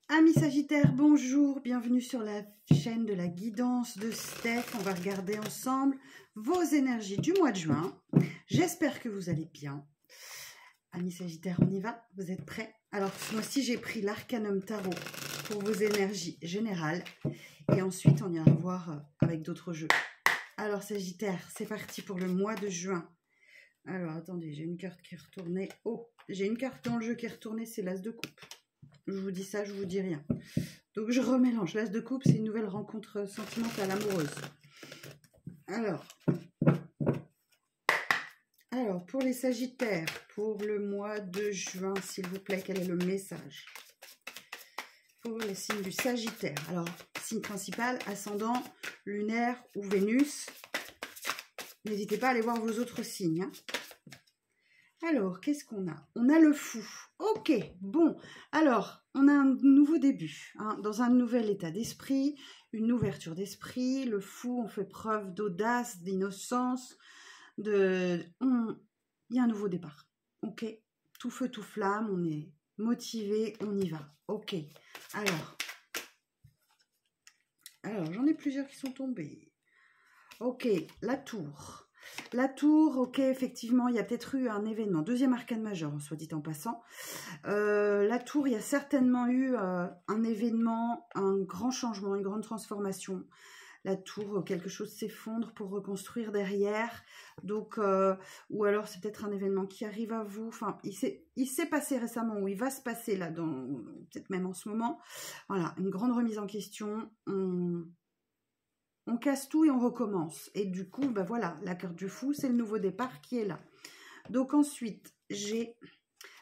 Amis Sagittaires, bonjour, bienvenue sur la chaîne de la guidance de Steph. On va regarder ensemble vos énergies du mois de juin. J'espère que vous allez bien. Amis Sagittaires, on y va? Vous êtes prêts? Alors, ce mois-ci, j'ai pris l'Arcanum Tarot pour vos énergies générales. Et ensuite, on ira voir avec d'autres jeux. Alors, Sagittaire, c'est parti pour le mois de juin. Alors, attendez, j'ai une carte qui est retournée. Oh, j'ai une carte dans le jeu qui est retournée, c'est l'As de coupe. Je vous dis ça, je vous dis rien. Donc, je remélange. L'As de coupe, c'est une nouvelle rencontre sentimentale, amoureuse. Alors, pour les Sagittaires, pour le mois de juin, s'il vous plaît, quel est le message? Pour les signes du Sagittaire. Alors, signe principal, ascendant, lunaire ou Vénus. N'hésitez pas à aller voir vos autres signes. Hein. Alors, qu'est-ce qu'on a? On a le fou. Ok, bon. Alors, on a un nouveau début, hein, dans un nouvel état d'esprit, une ouverture d'esprit. Le fou, on fait preuve d'audace, d'innocence. Il y a un nouveau départ. Ok, tout feu, tout flamme, on est motivé, on y va. Ok, alors j'en ai plusieurs qui sont tombés. Ok, la tour. La tour, ok, effectivement, il y a peut-être eu un événement. Deuxième arcane majeur, soit dit en passant. La tour, il y a certainement eu un événement, un grand changement, une grande transformation. La tour, quelque chose s'effondre pour reconstruire derrière. Donc, ou alors c'est peut-être un événement qui arrive à vous. Enfin, il s'est passé récemment, ou il va se passer là, peut-être même en ce moment. Voilà, une grande remise en question. On casse tout et on recommence. Et du coup, ben voilà, la carte du fou, c'est le nouveau départ qui est là. Donc ensuite, j'ai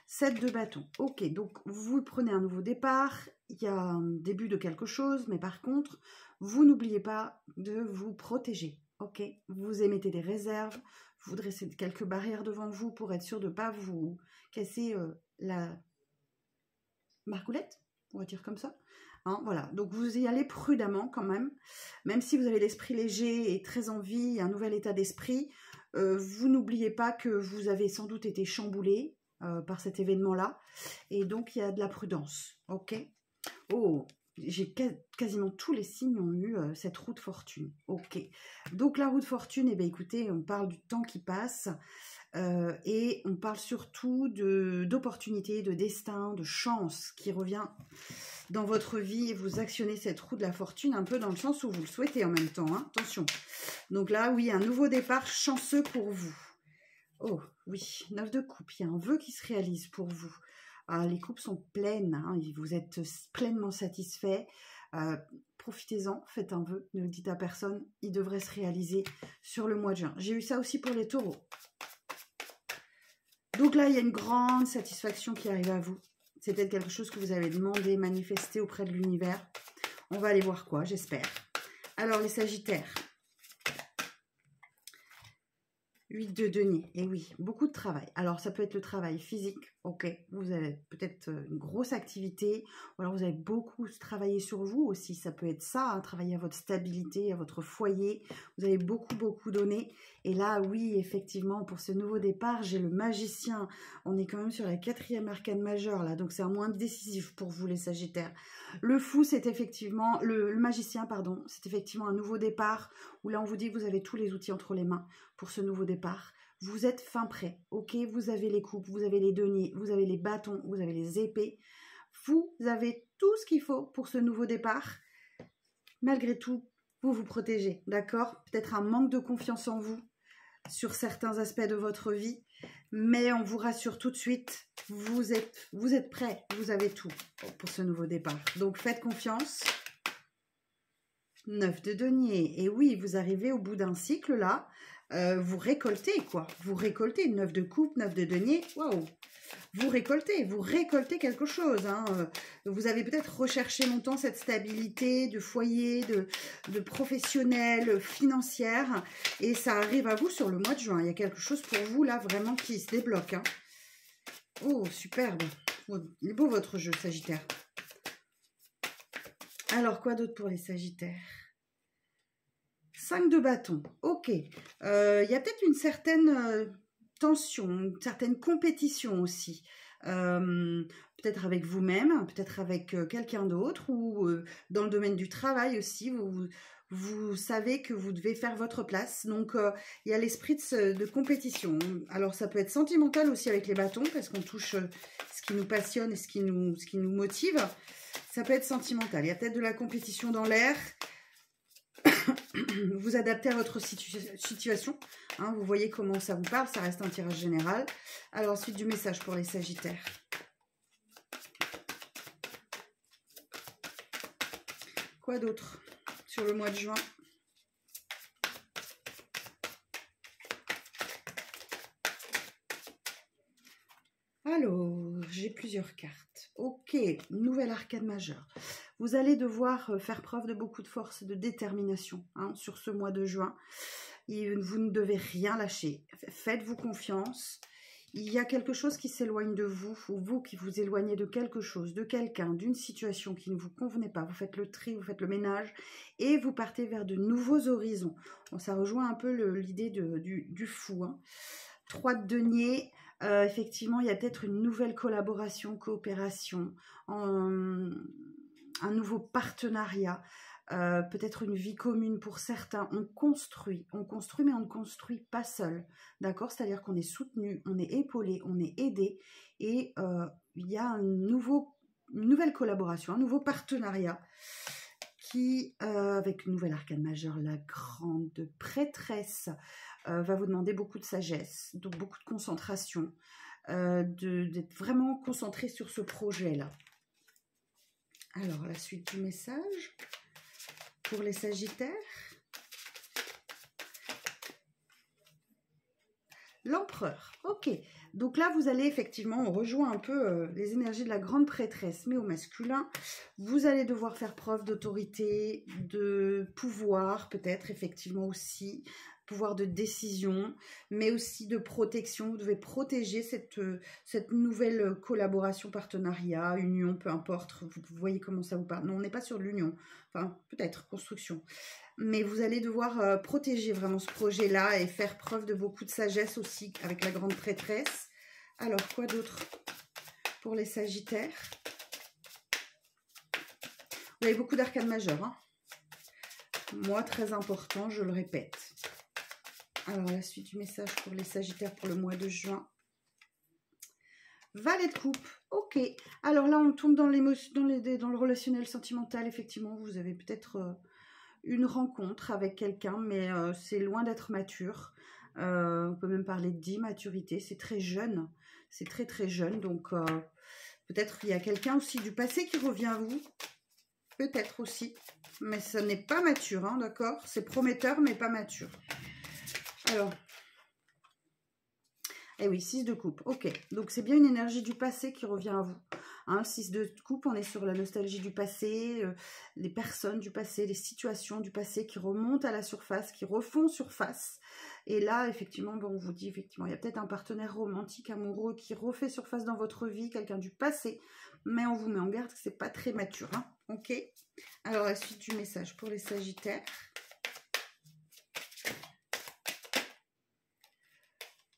7 de bâton. Ok, donc vous prenez un nouveau départ. Il y a un début de quelque chose, mais par contre, vous n'oubliez pas de vous protéger. Ok, vous émettez des réserves, vous dressez quelques barrières devant vous pour être sûr de ne pas vous casser la margoulette, on va dire comme ça. Hein, voilà, donc vous y allez prudemment quand même si vous avez l'esprit léger et très envie, un nouvel état d'esprit, vous n'oubliez pas que vous avez sans doute été chamboulé par cet événement-là, et donc il y a de la prudence, ok? Oh, j'ai quasiment tous les signes ont eu cette roue de fortune, ok. Donc la roue de fortune, eh bien, écoutez, on parle du temps qui passe, et on parle surtout d'opportunités, de destin, de chance qui revient dans votre vie et vous actionnez cette roue de la fortune un peu dans le sens où vous le souhaitez en même temps. Hein, attention. Donc là, oui, un nouveau départ chanceux pour vous. Oh, oui, 9 de coupe, il y a un vœu qui se réalise pour vous. Les coupes sont pleines, hein, vous êtes pleinement satisfait. Profitez-en, faites un vœu, ne le dites à personne, il devrait se réaliser sur le mois de juin. J'ai eu ça aussi pour les taureaux. Donc là, il y a une grande satisfaction qui arrive à vous. C'est peut-être quelque chose que vous avez demandé, manifesté auprès de l'univers. On va aller voir quoi, j'espère. Alors, les Sagittaires. 8 de denier. Et oui, beaucoup de travail. Alors, ça peut être le travail physique. Ok, vous avez peut-être une grosse activité. Ou alors, vous avez beaucoup travaillé sur vous aussi. Ça peut être ça, hein, travailler à votre stabilité, à votre foyer. Vous avez beaucoup donné. Et là, oui, effectivement, pour ce nouveau départ, j'ai le magicien. On est quand même sur la 4e arcane majeure, là. Donc, c'est un moins décisif pour vous, les Sagittaires. Le fou, c'est effectivement... Le magicien, pardon, c'est effectivement un nouveau départ où là, on vous dit que vous avez tous les outils entre les mains pour ce nouveau départ. Vous êtes fin prêt, ok? Vous avez les coupes, vous avez les deniers, vous avez les bâtons, vous avez les épées. Vous avez tout ce qu'il faut pour ce nouveau départ. Malgré tout, vous vous protégez, d'accord? Peut-être un manque de confiance en vous sur certains aspects de votre vie, mais on vous rassure tout de suite, vous êtes prêt, vous avez tout pour ce nouveau départ. Donc faites confiance. 9 de denier, et oui, vous arrivez au bout d'un cycle là, vous récoltez quoi, vous récoltez 9 de coupe, 9 de denier, waouh, vous récoltez quelque chose, hein. Vous avez peut-être recherché longtemps cette stabilité de foyer, de professionnel, financière, et ça arrive à vous sur le mois de juin, il y a quelque chose pour vous là vraiment qui se débloque, hein. Oh, superbe, il est beau votre jeu, Sagittaire. Alors, quoi d'autre pour les Sagittaires? 5 de bâton. Ok. Il y a peut-être une certaine tension, une certaine compétition aussi peut-être avec vous-même, peut-être avec quelqu'un d'autre, ou dans le domaine du travail aussi, vous savez que vous devez faire votre place. Donc, il y a l'esprit de compétition. Alors, ça peut être sentimental aussi avec les bâtons, parce qu'on touche ce qui nous passionne et ce qui nous motive. Ça peut être sentimental. Il y a peut-être de la compétition dans l'air. Vous adaptez à votre situation. Hein, vous voyez comment ça vous parle. Ça reste un tirage général. Alors, ensuite, du message pour les Sagittaires. Quoi d'autre sur le mois de juin? Alors, j'ai plusieurs cartes. Ok, nouvelle arcane majeure. Vous allez devoir faire preuve de beaucoup de force et de détermination hein, sur ce mois de juin. Et vous ne devez rien lâcher. Faites-vous confiance. Il y a quelque chose qui s'éloigne de vous, ou vous qui vous éloignez de quelque chose, de quelqu'un, d'une situation qui ne vous convenait pas. Vous faites le tri, vous faites le ménage et vous partez vers de nouveaux horizons. Bon, ça rejoint un peu l'idée du fou. Hein. 3 de denier, effectivement, il y a peut-être une nouvelle collaboration, coopération, un nouveau partenariat. Peut-être une vie commune pour certains. On construit, mais on ne construit pas seul. D'accord? C'est-à-dire qu'on est soutenu, on est épaulé, on est aidé. Et il y a une nouvelle collaboration, un nouveau partenariat qui, avec une nouvelle arcane majeure, la grande prêtresse, va vous demander beaucoup de sagesse, donc beaucoup de concentration, d'être vraiment concentré sur ce projet-là. Alors, la suite du message pour les Sagittaires. L'empereur, ok. Donc là, vous allez effectivement, on rejoint un peu les énergies de la grande prêtresse, mais au masculin. Vous allez devoir faire preuve d'autorité, de pouvoir, peut-être effectivement aussi, pouvoir de décision, mais aussi de protection. Vous devez protéger cette nouvelle collaboration, partenariat, union, peu importe. Vous voyez comment ça vous parle. Non, on n'est pas sur l'union. Enfin, peut-être, construction. Mais vous allez devoir protéger vraiment ce projet-là et faire preuve de beaucoup de sagesse aussi avec la grande prêtresse. Alors, quoi d'autre pour les Sagittaires? Vous avez beaucoup d'arcanes majeures. Hein, moi, très important, je le répète. Alors, la suite du message pour les Sagittaires pour le mois de juin. Valet de coupe, ok. Alors là, on tombe dans l'émotion, dans le relationnel sentimental. Effectivement, vous avez peut-être une rencontre avec quelqu'un, mais c'est loin d'être mature. On peut même parler d'immaturité. C'est très jeune. C'est très très jeune. Donc, peut-être il y a quelqu'un aussi du passé qui revient à vous. Peut-être aussi. Mais ça n'est pas mature, hein, d'accord? C'est prometteur, mais pas mature. Alors... Eh oui, 6 de coupe, ok. Donc, c'est bien une énergie du passé qui revient à vous. Hein, 6 de coupe, on est sur la nostalgie du passé, les personnes du passé, les situations du passé qui remontent à la surface, qui refont surface. Et là, effectivement, bon, on vous dit, effectivement, il y a peut-être un partenaire romantique, amoureux, qui refait surface dans votre vie, quelqu'un du passé. Mais on vous met en garde que c'est pas très mature, hein, ok. Alors, la suite du message pour les Sagittaires.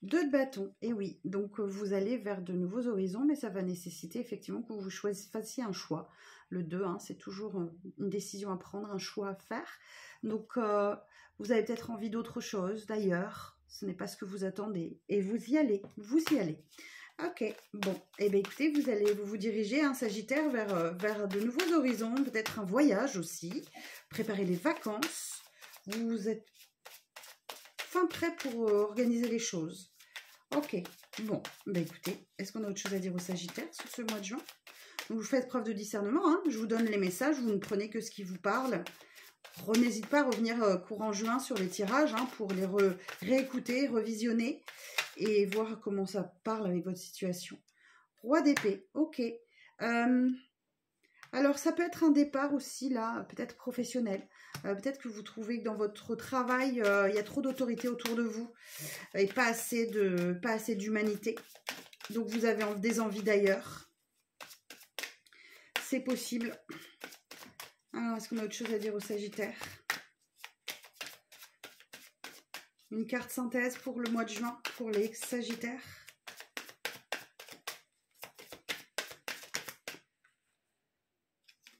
2 de bâton, et oui, donc vous allez vers de nouveaux horizons, mais ça va nécessiter effectivement que vous fassiez un choix. Le 2, hein, c'est toujours une décision à prendre, un choix à faire. Donc, vous avez peut-être envie d'autre chose, d'ailleurs, ce n'est pas ce que vous attendez, et vous y allez, Ok, bon, et bien écoutez, vous allez vous diriger, hein, Sagittaire, vers de nouveaux horizons, peut-être un voyage aussi, préparer les vacances, vous êtes fin prêt pour organiser les choses. Ok, bon, bah écoutez, est-ce qu'on a autre chose à dire aux Sagittaires sur ce mois de juin? Donc, vous faites preuve de discernement, hein, je vous donne les messages, vous ne prenez que ce qui vous parle. N'hésitez pas à revenir courant juin sur les tirages hein, pour les réécouter, revisionner et voir comment ça parle avec votre situation. Roi d'épée, ok. Alors, ça peut être un départ aussi, là, peut-être professionnel. Peut-être que vous trouvez que dans votre travail, il y a trop d'autorité autour de vous et pas assez d'humanité. Donc, vous avez des envies d'ailleurs. C'est possible. Alors, est-ce qu'on a autre chose à dire aux Sagittaires? Une carte synthèse pour le mois de juin, pour les Sagittaires.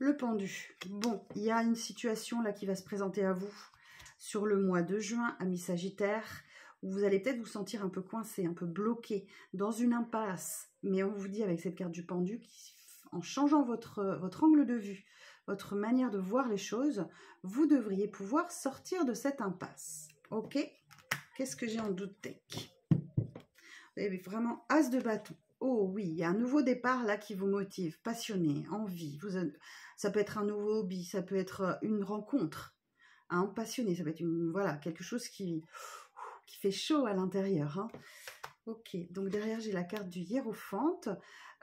Le pendu. Bon, il y a une situation là qui va se présenter à vous sur le mois de juin, amis Sagittaire, où vous allez peut-être vous sentir un peu coincé, un peu bloqué, dans une impasse. Mais on vous dit avec cette carte du pendu, en changeant votre angle de vue, votre manière de voir les choses, vous devriez pouvoir sortir de cette impasse. Ok? Qu'est-ce que j'ai en doute deck? Vous avez vraiment As de bâton. Oh oui, il y a un nouveau départ là qui vous motive, passionné, envie. Ça peut être un nouveau hobby, ça peut être une rencontre, hein, passionné. Ça peut être voilà, quelque chose qui fait chaud à l'intérieur. Hein. Ok, donc derrière j'ai la carte du hiérophante.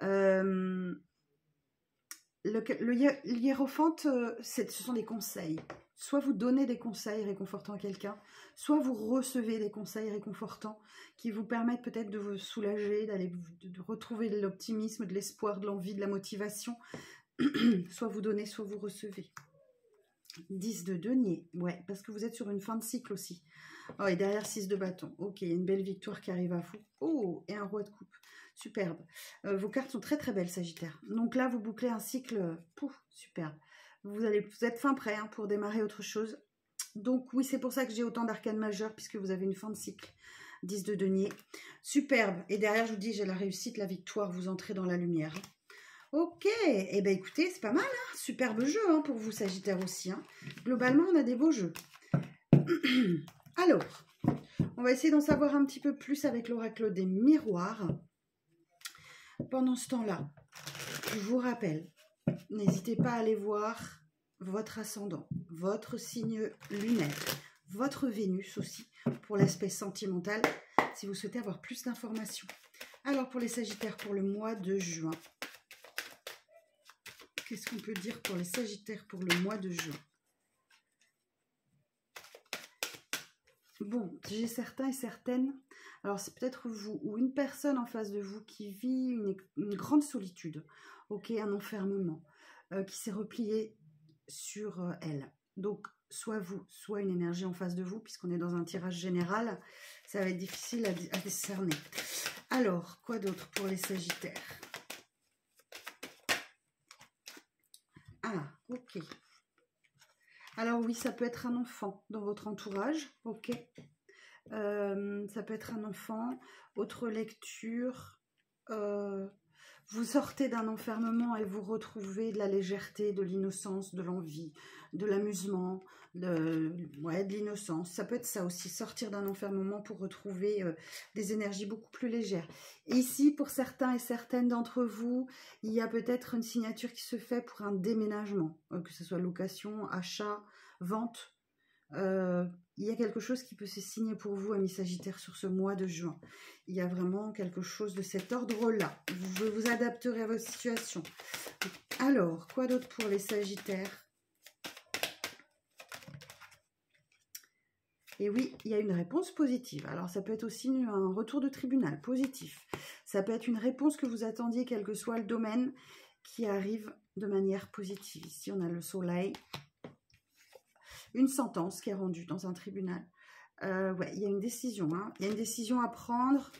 Le hiérophante, ce sont des conseils. Soit vous donnez des conseils réconfortants à quelqu'un, soit vous recevez des conseils réconfortants qui vous permettent peut-être de vous soulager, de retrouver de l'optimisme, de l'espoir, de l'envie, de la motivation. Soit vous donnez, soit vous recevez. 10 de denier, ouais, parce que vous êtes sur une fin de cycle aussi. Oh, et derrière 6 de bâton. Ok, une belle victoire qui arrive à vous. Oh, et un roi de coupe. Superbe. Vos cartes sont très très belles, Sagittaire. Donc là, vous bouclez un cycle. Pouf, superbe. Vous êtes fin prêt hein, pour démarrer autre chose. Donc oui, c'est pour ça que j'ai autant d'arcanes majeures, puisque vous avez une fin de cycle. 10 de denier. Superbe. Et derrière, je vous dis, j'ai la réussite, la victoire. Vous entrez dans la lumière. Ok, et eh bien écoutez, c'est pas mal, hein, superbe jeu hein, pour vous Sagittaire aussi. Hein. Globalement, on a des beaux jeux. Alors, on va essayer d'en savoir un petit peu plus avec l'oracle des miroirs. Pendant ce temps-là, je vous rappelle, n'hésitez pas à aller voir votre ascendant, votre signe lunaire, votre Vénus aussi, pour l'aspect sentimental, si vous souhaitez avoir plus d'informations. Alors pour les Sagittaires, pour le mois de juin, qu'est-ce qu'on peut dire pour les Sagittaires pour le mois de juin? Bon, j'ai certains et certaines. Alors, c'est peut-être vous ou une personne en face de vous qui vit une grande solitude. Ok, un enfermement qui s'est replié sur elle. Donc, soit vous, soit une énergie en face de vous, puisqu'on est dans un tirage général. Ça va être difficile à discerner. Alors, quoi d'autre pour les Sagittaires? Ah, ok. Alors oui, ça peut être un enfant dans votre entourage, ok. Ça peut être un enfant. Autre lecture, vous sortez d'un enfermement et vous retrouvez de la légèreté, de l'innocence, de l'envie, de l'amusement, de l'innocence. Ça peut être ça aussi, sortir d'un enfermement pour retrouver des énergies beaucoup plus légères. Et ici, pour certains et certaines d'entre vous, il y a peut-être une signature qui se fait pour un déménagement, que ce soit location, achat, vente. Il y a quelque chose qui peut se signer pour vous, amis Sagittaire, sur ce mois de juin. Il y a vraiment quelque chose de cet ordre-là. Vous vous adapterez à votre situation. Alors, quoi d'autre pour les Sagittaires? Et oui, il y a une réponse positive. Alors, ça peut être aussi un retour de tribunal positif. Ça peut être une réponse que vous attendiez, quel que soit le domaine, qui arrive de manière positive. Ici, on a le soleil. Une sentence qui est rendue dans un tribunal. Ouais, il y a une décision. Hein. Il y a une décision à prendre.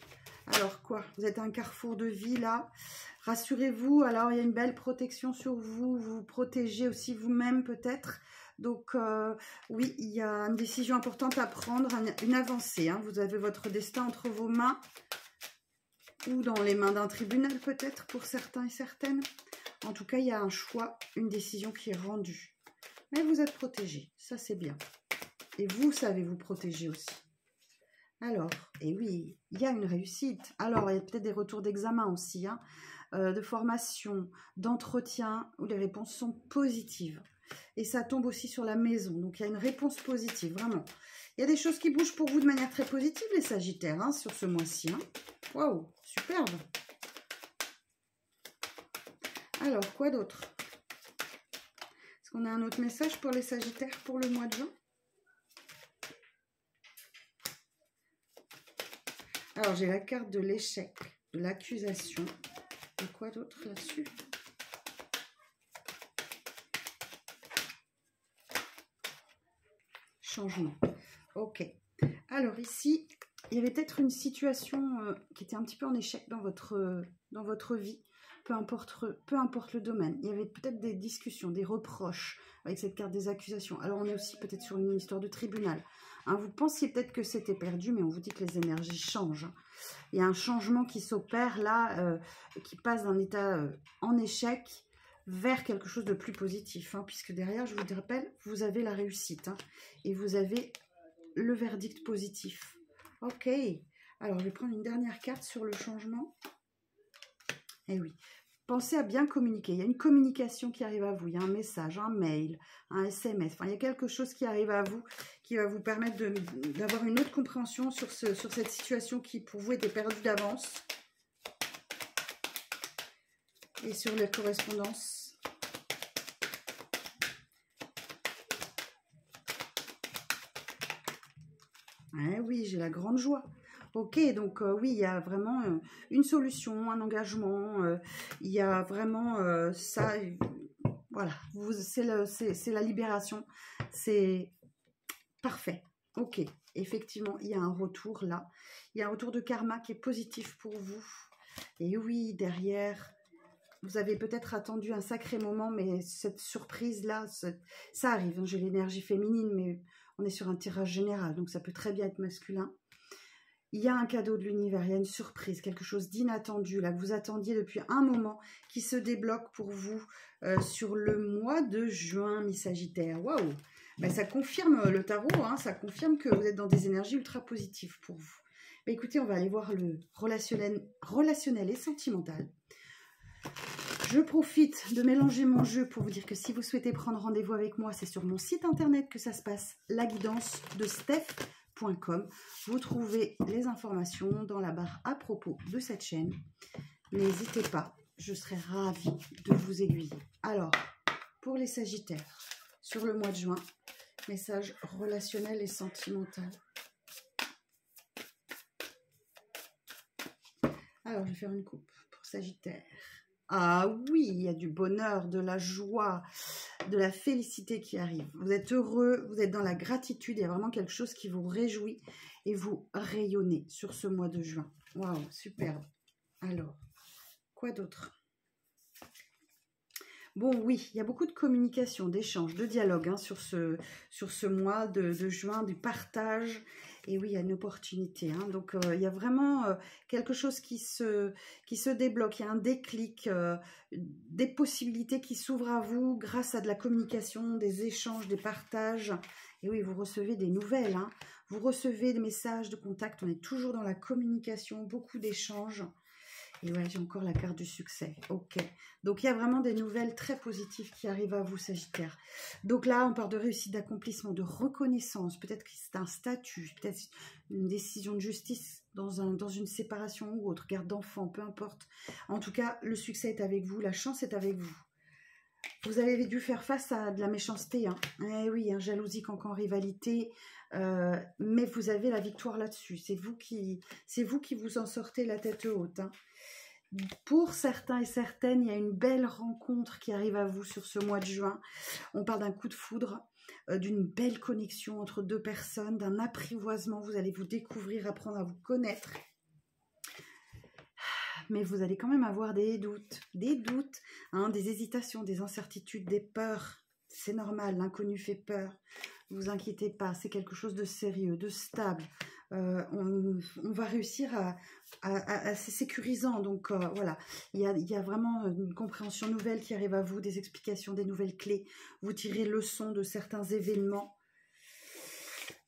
Alors quoi? Vous êtes à un carrefour de vie là. Rassurez-vous. Alors, il y a une belle protection sur vous. Vous vous protégez aussi vous-même peut-être. Donc, oui, il y a une décision importante à prendre, une avancée. Hein. Vous avez votre destin entre vos mains ou dans les mains d'un tribunal peut-être pour certains et certaines. En tout cas, il y a un choix, une décision qui est rendue. Mais vous êtes protégé, ça c'est bien. Et vous savez vous protéger aussi. Alors, et oui, il y a une réussite. Alors, il y a peut-être des retours d'examen aussi, hein, de formation, d'entretien, où les réponses sont positives. Et ça tombe aussi sur la maison. Donc, il y a une réponse positive, vraiment. Il y a des choses qui bougent pour vous de manière très positive, les Sagittaires, hein, sur ce mois-ci. Hein. Waouh, superbe. Alors, quoi d'autre? Est-ce qu'on a un autre message pour les Sagittaires pour le mois de juin? Alors, j'ai la carte de l'échec, de l'accusation. Et quoi d'autre là-dessus? Changement. Ok. Alors ici, il y avait peut-être une situation qui était un petit peu en échec dans votre vie. peu importe le domaine. Il y avait peut-être des discussions, des reproches avec cette carte des accusations. Alors, on est aussi peut-être sur une histoire de tribunal. Hein, vous pensiez peut-être que c'était perdu, mais on vous dit que les énergies changent. Il y a un changement qui s'opère là, qui passe d'un état en échec vers quelque chose de plus positif. Hein, puisque derrière, je vous rappelle, vous avez la réussite. Hein, et vous avez le verdict positif. Ok. Alors, je vais prendre une dernière carte sur le changement. Eh oui. Pensez à bien communiquer. Il y a une communication qui arrive à vous. Il y a un message, un mail, un SMS. Enfin, il y a quelque chose qui arrive à vous qui va vous permettre d'avoir une autre compréhension sur cette situation qui, pour vous, était perdue d'avance. Et sur les correspondances. Eh oui, j'ai la grande joie. Ok, donc oui, il y a vraiment une solution, un engagement, il y a vraiment ça, voilà, c'est la libération, c'est parfait. Ok, effectivement, il y a un retour là, il y a un retour de karma qui est positif pour vous. Et oui, derrière, vous avez peut-être attendu un sacré moment, mais cette surprise-là, ça arrive. Hein, j'ai l'énergie féminine, mais on est sur un tirage général, donc ça peut très bien être masculin. Il y a un cadeau de l'univers, il y a une surprise, quelque chose d'inattendu, là, que vous attendiez depuis un moment, qui se débloque pour vous sur le mois de juin, mi-sagittaire. Waouh! Ben, ça confirme le tarot, hein, ça confirme que vous êtes dans des énergies ultra positives pour vous. Ben, écoutez, on va aller voir le relationnel et sentimental. Je profite de mélanger mon jeu pour vous dire que si vous souhaitez prendre rendez-vous avec moi, c'est sur mon site internet que ça se passe, la guidance de Steph.com. Vous trouvez les informations dans la barre à propos de cette chaîne. N'hésitez pas, je serai ravie de vous aiguiller. Alors, pour les Sagittaires, sur le mois de juin, message relationnel et sentimental. Alors, je vais faire une coupe pour Sagittaire. Ah oui, il y a du bonheur, de la joie, de la félicité qui arrive. Vous êtes heureux, vous êtes dans la gratitude, il y a vraiment quelque chose qui vous réjouit et vous rayonnez sur ce mois de juin. Waouh, superbe. Alors, quoi d'autre? Bon, oui, il y a beaucoup de communication, d'échanges, de dialogue hein, sur ce mois de juin, du partage. Et oui, il y a une opportunité. Hein. Donc, il y a vraiment quelque chose qui se débloque. Il y a un déclic, des possibilités qui s'ouvrent à vous grâce à de la communication, des échanges, des partages. Et oui, vous recevez des nouvelles. Hein. Vous recevez des messages de contact. On est toujours dans la communication, beaucoup d'échanges. Et ouais, j'ai encore la carte du succès. Ok. Donc, il y a vraiment des nouvelles très positives qui arrivent à vous, Sagittaire. Donc là, on parle de réussite, d'accomplissement, de reconnaissance. Peut-être que c'est un statut, peut-être une décision de justice dans une séparation ou autre, garde d'enfant, peu importe. En tout cas, le succès est avec vous, la chance est avec vous. Vous avez dû faire face à de la méchanceté. Hein. Eh oui, hein, jalousie, cancan, rivalité. Mais vous avez la victoire là-dessus. C'est vous qui vous en sortez la tête haute. Hein. Pour certains et certaines, il y a une belle rencontre qui arrive à vous sur ce mois de juin. On parle d'un coup de foudre, d'une belle connexion entre deux personnes, d'un apprivoisement. Vous allez vous découvrir, apprendre à vous connaître. Mais vous allez quand même avoir des doutes, hein, des hésitations, des incertitudes, des peurs. C'est normal, l'inconnu fait peur. Ne vous inquiétez pas, c'est quelque chose de sérieux, de stable. On va réussir c'est sécurisant. Donc voilà, il y a vraiment une compréhension nouvelle qui arrive à vous, des explications, des nouvelles clés. Vous tirez leçon de certains événements.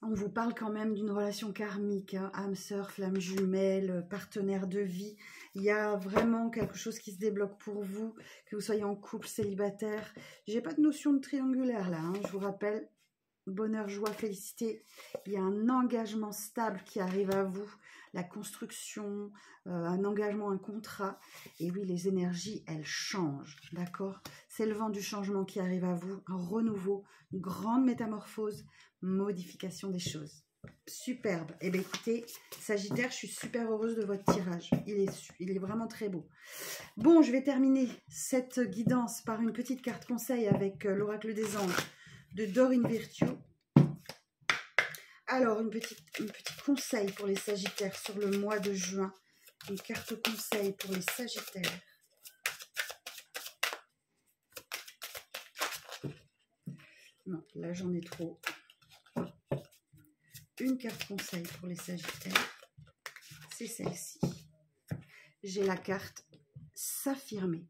On vous parle quand même d'une relation karmique, hein, âme sœur, flamme jumelle, partenaire de vie. Il y a vraiment quelque chose qui se débloque pour vous, que vous soyez en couple, célibataire. J'ai pas de notion de triangulaire là, hein, je vous rappelle. Bonheur, joie, félicité. Il y a un engagement stable qui arrive à vous, la construction, un engagement, un contrat. Et oui, les énergies, elles changent, d'accord? C'est le vent du changement qui arrive à vous, un renouveau, une grande métamorphose, modification des choses. Superbe. Eh bien, écoutez, Sagittaire, je suis super heureuse de votre tirage. Il est vraiment très beau. Bon, je vais terminer cette guidance par une petite carte conseil avec l'oracle des anges de Dorine Virtue. Alors, un petit conseil pour les Sagittaires sur le mois de juin. Une carte conseil pour les Sagittaires. Non, là j'en ai trop. Une carte conseil pour les Sagittaires, c'est celle-ci. J'ai la carte s'affirmer.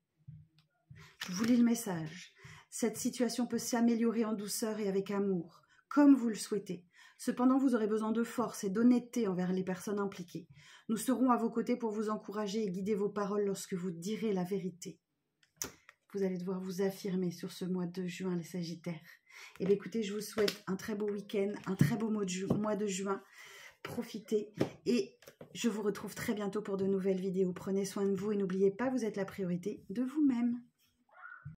Je vous lis le message. Cette situation peut s'améliorer en douceur et avec amour, comme vous le souhaitez. Cependant, vous aurez besoin de force et d'honnêteté envers les personnes impliquées. Nous serons à vos côtés pour vous encourager et guider vos paroles lorsque vous direz la vérité. Vous allez devoir vous affirmer sur ce mois de juin, les Sagittaires. Et bien écoutez, je vous souhaite un très beau week-end, un très beau mois de juin. Profitez et je vous retrouve très bientôt pour de nouvelles vidéos. Prenez soin de vous et n'oubliez pas, vous êtes la priorité de vous-même.